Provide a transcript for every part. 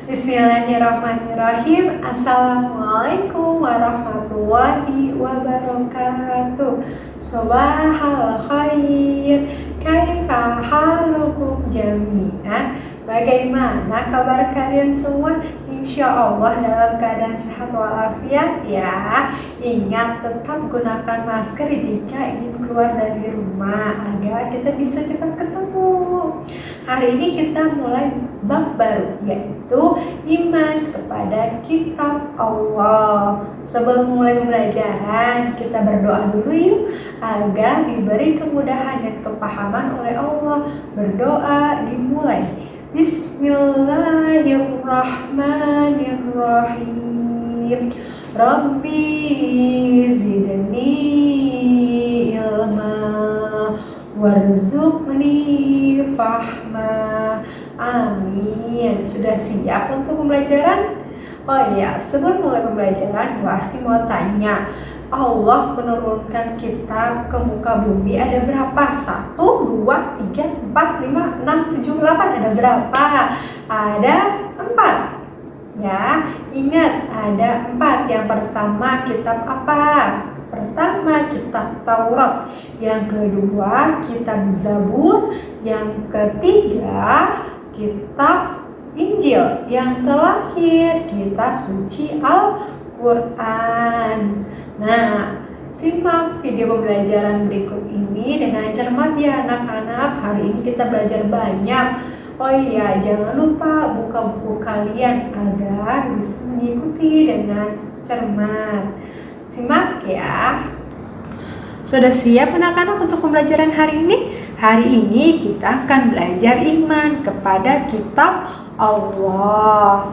Bismillahirrahmanirrahim. Assalamualaikum warahmatullahi wabarakatuh. Sobahal khair. Kaifa halukum jami'an. Bagaimana kabar kalian semua? Insya Allah dalam keadaan sehat walafiat ya. Ingat tetap gunakan masker jika ingin keluar dari rumah agar kita bisa cepat ketemu. Hari ini kita mulai bab baru, yaitu iman kepada kitab Allah. Sebelum mulai pembelajaran, kita berdoa dulu yuk agar diberi kemudahan dan kepahaman oleh Allah. Berdoa dimulai. Bismillahirrahmanirrahim. Rabbi zidni ilma warzuqni fahma. Amin. Sudah siap untuk pembelajaran? Oh iya, sebelum mulai pembelajaran pasti mau tanya, Allah menurunkan kitab ke muka bumi ada berapa? 1, 2, 3, 4, 5, 6, 7, 8. Ada berapa? Ada 4. Ya, ingat ada 4. Yang pertama kitab apa? Pertama kitab Taurat, yang kedua kitab Zabur, yang ketiga kitab Injil, yang terakhir kitab suci Al-Quran. Nah, simak video pembelajaran berikut ini dengan cermat ya anak-anak. Hari ini kita belajar banyak. Oh iya, jangan lupa buka buku kalian agar bisa mengikuti dengan cermat. Simak ya. Sudah siap anak-anak untuk pembelajaran hari ini? Hari ini kita akan belajar iman kepada kitab Allah.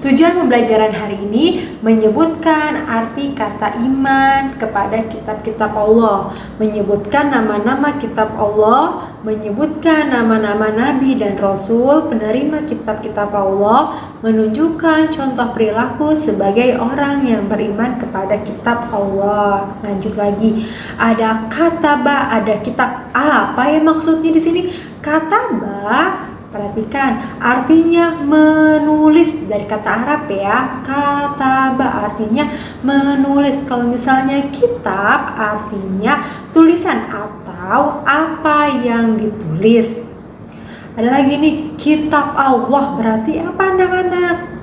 Tujuan pembelajaran hari ini menyebutkan arti kata iman kepada kitab-kitab Allah, menyebutkan nama-nama kitab Allah, menyebutkan nama-nama nabi dan rasul penerima kitab-kitab Allah, menunjukkan contoh perilaku sebagai orang yang beriman kepada kitab Allah. Lanjut lagi, ada kataba, ada kitab. Apa yang maksudnya di sini? Kataba, perhatikan, artinya menulis, dari kata Arab ya. Kataba artinya menulis. Kalau misalnya kitab artinya tulisan atau apa yang ditulis. Ada lagi nih, kitab Allah berarti apa anak-anak?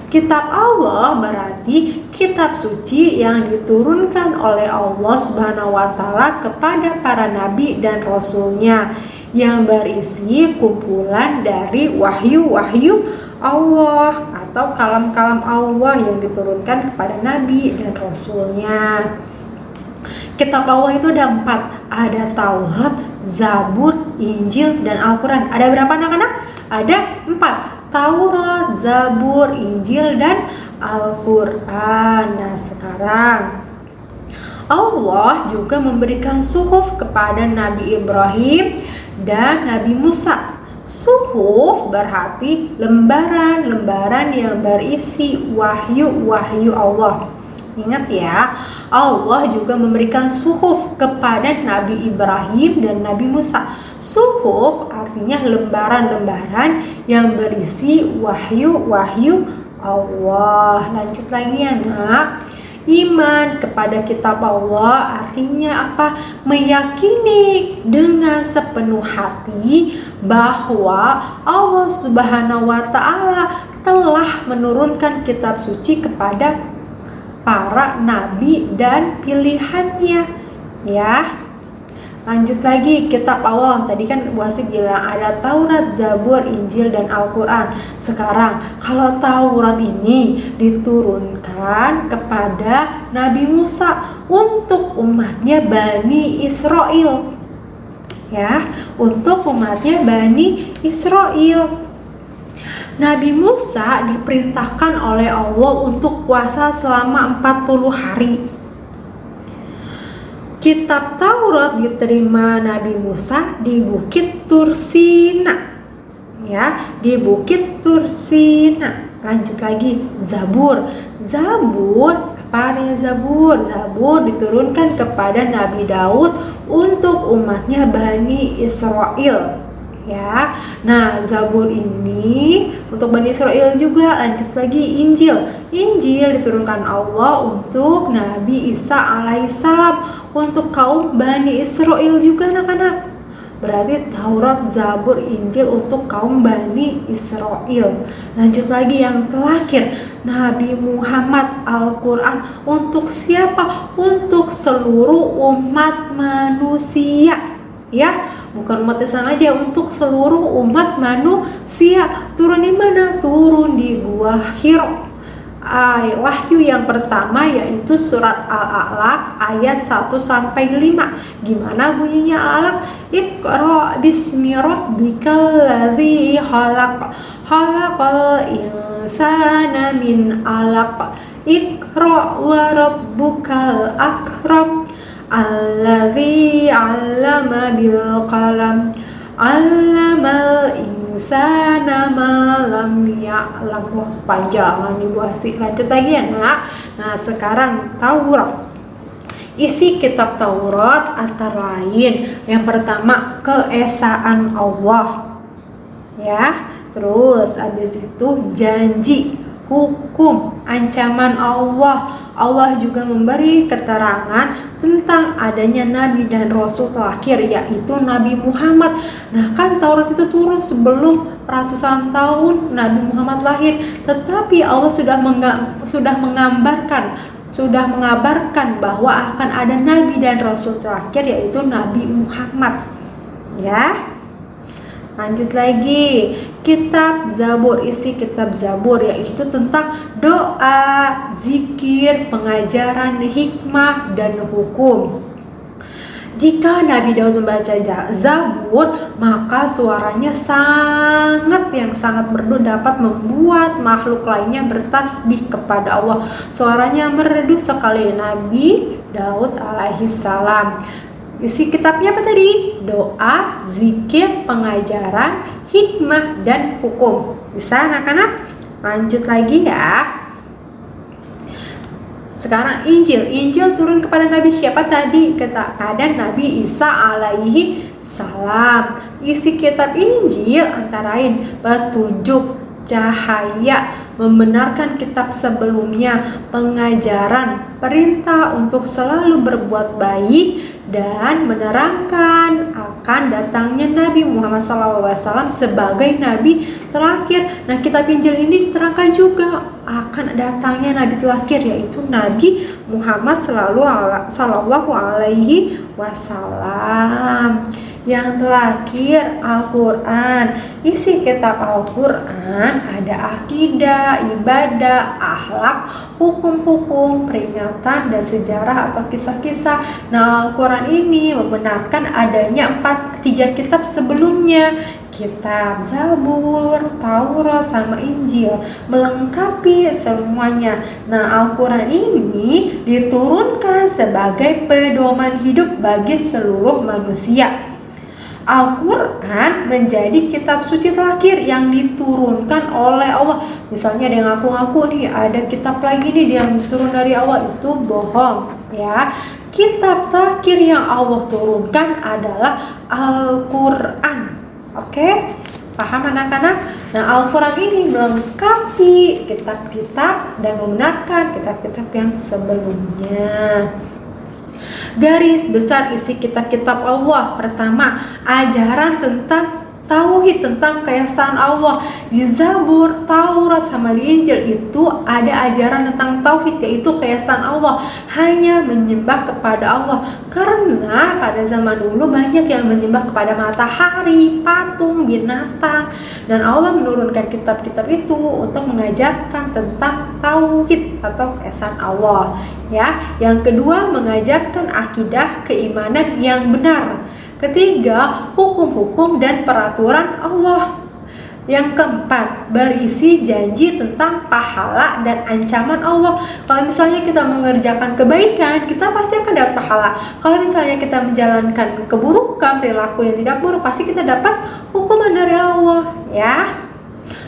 Kitab Allah berarti kitab suci yang diturunkan oleh Allah Subhanahu wa Ta'ala kepada para nabi dan rasulnya, yang berisi kumpulan dari wahyu-wahyu Allah atau kalam-kalam Allah yang diturunkan kepada nabi dan rasulnya. Kitab Allah itu ada 4. Ada Taurat, Zabur, Injil, dan Al-Quran. Ada berapa anak-anak? Ada 4. Taurat, Zabur, Injil, dan Al-Quran. Nah, sekarang Allah juga memberikan suhuf kepada Nabi Ibrahim dan Nabi Musa. Suhuf berarti lembaran-lembaran yang berisi wahyu-wahyu Allah. Ingat ya, Allah juga memberikan suhuf kepada Nabi Ibrahim dan Nabi Musa. Suhuf artinya lembaran-lembaran yang berisi wahyu-wahyu Allah. Lanjut lagi ya nak. Iman kepada kitab Allah artinya apa? Meyakini dengan sepenuh hati bahwa Allah Subhanahu wa Ta'ala telah menurunkan kitab suci kepada para nabi dan pilihannya ya. Lanjut lagi, kitab Allah tadi kan Bu Asih bilang ada Taurat, Zabur, Injil, dan Al-Quran. Sekarang kalau Taurat ini diturunkan kepada Nabi Musa untuk umatnya Bani Israel ya, untuk umatnya Bani Israel. Nabi Musa diperintahkan oleh Allah untuk puasa selama 40 hari. Kitab Taurat diterima Nabi Musa di Bukit Tursina. Ya, di Bukit Tursina. Lanjut lagi, Zabur. Zabur, apa artinya Zabur? Zabur diturunkan kepada Nabi Daud untuk umatnya Bani Israel. ya. Nah, Zabur ini untuk Bani Israel juga. Lanjut lagi, Injil. Injil diturunkan Allah untuk Nabi Isa alaihissalam, untuk kaum Bani Israel juga anak-anak. Berarti Taurat, Zabur, Injil untuk kaum Bani Israel. Lanjut lagi yang terakhir, Nabi Muhammad, Al-Quran untuk siapa? Untuk seluruh umat manusia, ya. Bukan umat Islam aja, untuk seluruh umat manusia. Turun di mana? Turun di Gua Hiro. Wahyu yang pertama yaitu surat Al-Alaq ayat 1 sampai 5. Gimana bunyinya Al-Alaq? Iqra bismi rabbikal ladzi khalaq. Khalaqal insana min 'alaq. Iqra wa rabbukal akram. Alladzi 'allama bil qalam. 'Allamal insana ma lam ya'lam. Wah, panjangan nih Bu Asti. Lanjut lagi ya, Nak. Nah, sekarang Taurat. Isi kitab Taurat antara lain yang pertama keesaan Allah, ya. Terus habis itu janji, hukum, ancaman Allah. Allah juga memberi keterangan tentang adanya Nabi dan Rasul terakhir yaitu Nabi Muhammad. Nah, kan Taurat itu turun sebelum ratusan tahun Nabi Muhammad lahir, tetapi Allah sudah mengabarkan bahwa akan ada Nabi dan Rasul terakhir yaitu Nabi Muhammad, ya. Lanjut lagi, kitab Zabur. Isi kitab Zabur yaitu tentang doa, zikir, pengajaran, hikmah, dan hukum. Jika Nabi Daud membaca Zabur, maka suaranya sangat merdu, dapat membuat makhluk lainnya bertasbih kepada Allah. Suaranya merdu sekali Nabi Daud alaihissalam. Isi kitabnya apa tadi? Doa, zikir, pengajaran, hikmah, dan hukum. Bisa anak-anak? Lanjut lagi ya. Sekarang Injil. Injil turun kepada Nabi siapa tadi? Kepada Nabi Isa alaihi salam. Isi kitab Injil antara lain petunjuk, cahaya, membenarkan kitab sebelumnya, pengajaran, perintah untuk selalu berbuat baik, dan menerangkan akan datangnya Nabi Muhammad SAW sebagai Nabi terakhir. Nah, kitab Injil ini diterangkan juga akan datangnya Nabi terakhir yaitu Nabi Muhammad Sallallahu Alaihi Wasallam. Yang terakhir Al-Quran. Isi kitab Al-Quran ada akidah, ibadah, akhlak, hukum-hukum, peringatan, dan sejarah atau kisah-kisah. Nah, Al-Quran ini membenarkan adanya 3 kitab sebelumnya. Kitab Zabur, Taurat, sama Injil melengkapi semuanya. Nah, Al-Quran ini diturunkan sebagai pedoman hidup bagi seluruh manusia. Al-Quran menjadi kitab suci terakhir yang diturunkan oleh Allah. Misalnya ada yang ngaku-ngaku nih ada kitab lagi nih yang turun dari Allah, itu bohong, ya. Kitab terakhir yang Allah turunkan adalah Al-Quran. Oke? Paham anak-anak? Nah, Al-Quran ini melengkapi kitab-kitab dan membenarkan kitab-kitab yang sebelumnya. Garis besar isi kitab-kitab Allah. Pertama, ajaran tentang tauhid, tentang keesaan Allah. Di Zabur, Taurat, sama di Injil itu ada ajaran tentang tauhid, yaitu keesaan Allah, hanya menyembah kepada Allah. Karena pada zaman dulu banyak yang menyembah kepada matahari, patung, binatang, dan Allah menurunkan kitab-kitab itu untuk mengajarkan tentang tauhid atau keesaan Allah, ya. Yang kedua, mengajarkan akidah, keimanan yang benar. Ketiga, hukum-hukum dan peraturan Allah. Yang keempat, berisi janji tentang pahala dan ancaman Allah. Kalau misalnya kita mengerjakan kebaikan, kita pasti akan dapat pahala. Kalau misalnya kita menjalankan keburukan, perilaku yang tidak buruk, pasti kita dapat hukuman dari Allah, ya.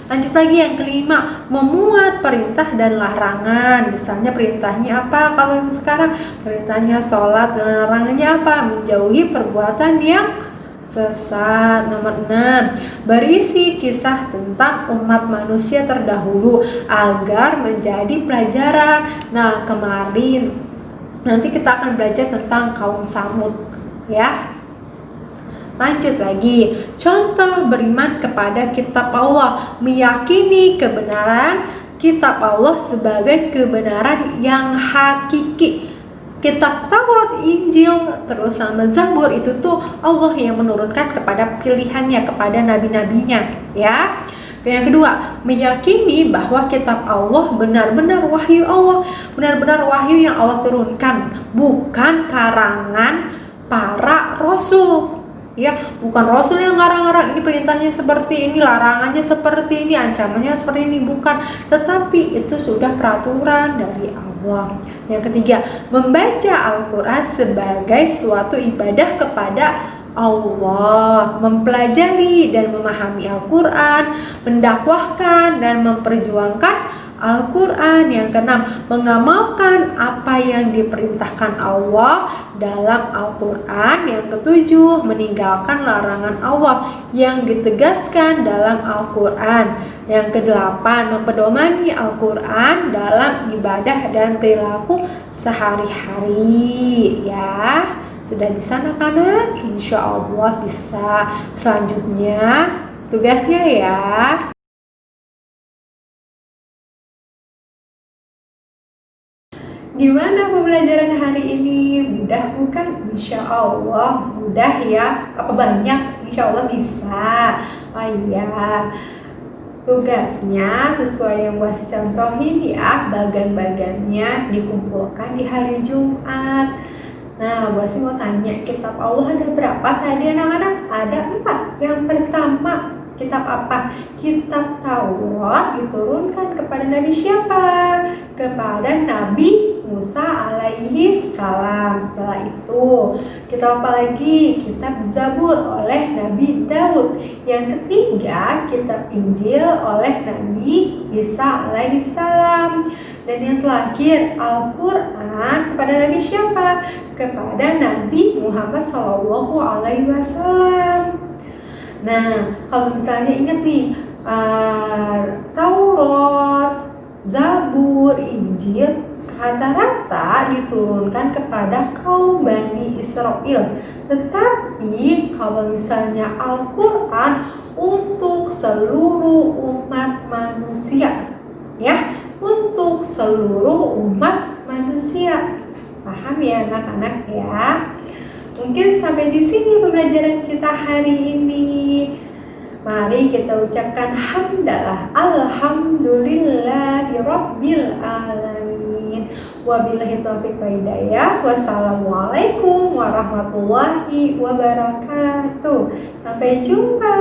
Lanjut lagi yang kelima, memuat perintah dan larangan. Misalnya perintahnya apa? Kalau sekarang perintahnya sholat, dan larangannya apa? Menjauhi perbuatan yang sesat. Nomor 6, berisi kisah tentang umat manusia terdahulu agar menjadi pelajaran. Nah, kemarin nanti kita akan belajar tentang kaum Samud, ya. Lanjut lagi, contoh beriman kepada kitab Allah, meyakini kebenaran kitab Allah sebagai kebenaran yang hakiki. Kitab Taurat, Injil, terus sama Zabur itu tuh Allah yang menurunkan kepada pilihannya, kepada nabi-nabinya, ya. Yang kedua, meyakini bahwa kitab Allah benar-benar wahyu Allah, benar-benar wahyu yang Allah turunkan, bukan karangan para rasul. Ya, bukan rasul yang ngarang-ngarang ini perintahnya seperti ini, larangannya seperti ini, ancamannya seperti ini, bukan, tetapi itu sudah peraturan dari Allah. Yang ketiga, membaca Al-Quran sebagai suatu ibadah kepada Allah, mempelajari dan memahami Al-Quran, mendakwahkan dan memperjuangkan Al-Quran. Yang keenam, mengamalkan apa yang diperintahkan Allah dalam Al-Quran. Yang ketujuh, meninggalkan larangan Allah yang ditegaskan dalam Al-Quran. Yang kedelapan, mempedomani Al-Quran dalam ibadah dan perilaku sehari-hari, ya. Sudah bisa anak-anak? Insya Allah bisa. Selanjutnya tugasnya, ya. Gimana pembelajaran hari ini? Mudah bukan? Insya Allah mudah, ya. Apa banyak? Insya Allah bisa. Oh iya, tugasnya sesuai yang Wasi contohin, ya. Bagian-bagiannya dikumpulkan di hari Jumat. Nah, Wasi mau tanya, kitab Allah ada berapa tadi anak-anak? Ada 4. Yang pertama, kitab apa? Kitab Taurat diturunkan kepada Nabi siapa? Kepada Nabi Musa alaihi salam. Setelah itu, kitab apa lagi? Kitab Zabur oleh Nabi Daud. Yang ketiga, kitab Injil oleh Nabi Isa alaihi salam. Dan yang terakhir, Al-Quran kepada Nabi siapa? Kepada Nabi Muhammad sallallahu alaihi wasallam. Nah, kalau misalnya ingat nih, Taurat, Zabur, Injil rata-rata diturunkan kepada kaum Bani Israel. Tetapi kalau misalnya Al-Quran untuk seluruh umat manusia, ya, untuk seluruh umat manusia. Paham ya anak-anak, ya? Mungkin sampai di sini pembelajaran kita hari ini. Mari kita ucapkan hamdalah, alhamdulillahirabbil alamin. Wabillahi taufiq wal hidayah. Wassalamualaikum warahmatullahi wabarakatuh. Sampai jumpa.